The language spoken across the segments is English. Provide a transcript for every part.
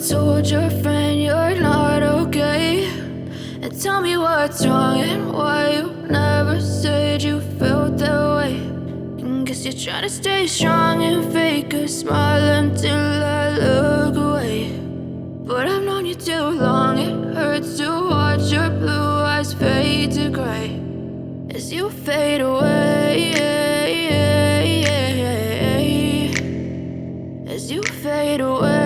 told your friend you're not okay, and tell me what's wrong and why you never said you felt that way. And guess you're trying to stay strong and fake a smile until I look away. But I've known you too long, it hurts to watch your blue eyes fade to gray as you fade away, as you fade away.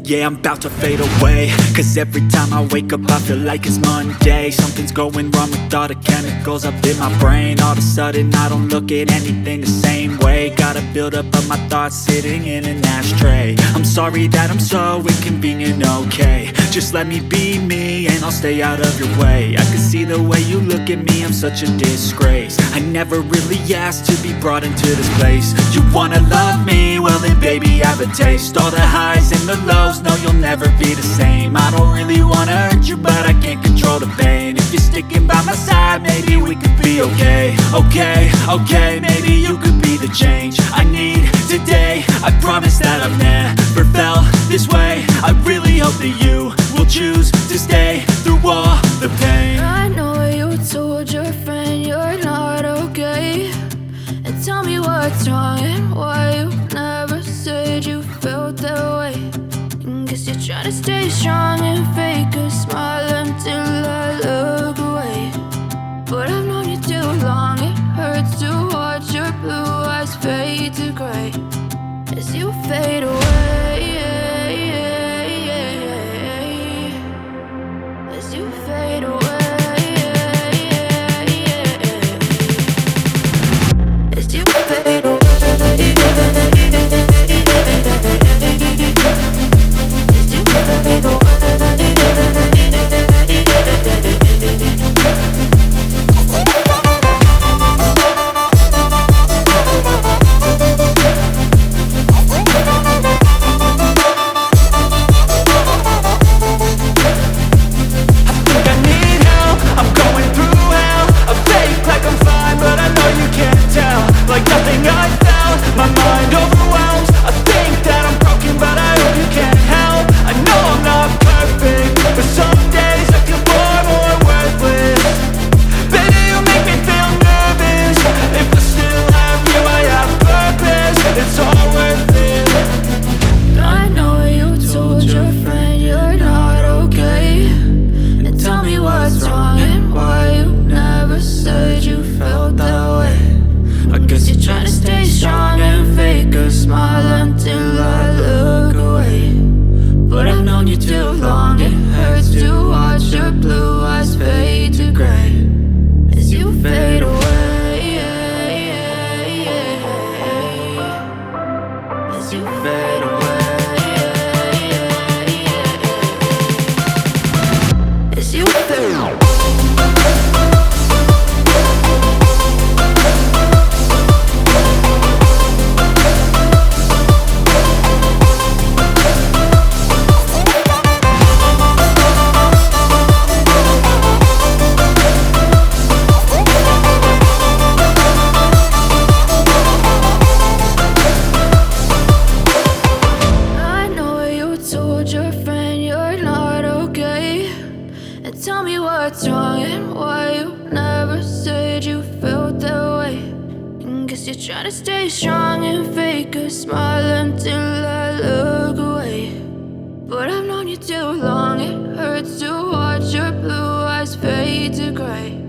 Yeah, I'm about to fade away, cause every time I wake up I feel like it's Monday. Something's going wrong with all the chemicals up in my brain. All of a sudden I don't look at anything the same way. Got a buildup of my thoughts sitting in an ashtray. I'm sorry that I'm so inconvenient, okay. Just let me be me and I'll stay out of your way. I can see the way you look at me, I'm such a disgrace. I never really asked to be brought into this place. You wanna love me? Well then baby have a taste. All the highs and the lows, no you'll never be the same. I don't really wanna hurt you but I can't control the pain. If you're sticking by my side maybe we could be okay. Okay, maybe you could be the change I need today. I promise that I've never felt this way. I really hope that you will choose to stay through all the pain. I know you told your friend you're not okay, and tell me what's wrong and why you never said you felt that way. And guess you're trying to stay strong and fake a smile until I look away. But I've known you too long, it hurts to watch your blue eyes fade to gray as you fade away, as you fade away, as you fade away. Tell me what's wrong and why you never said you felt that way. And guess you're trying to stay strong and fake a smile until I look away. But I've known you too long, it hurts to watch your blue eyes fade to gray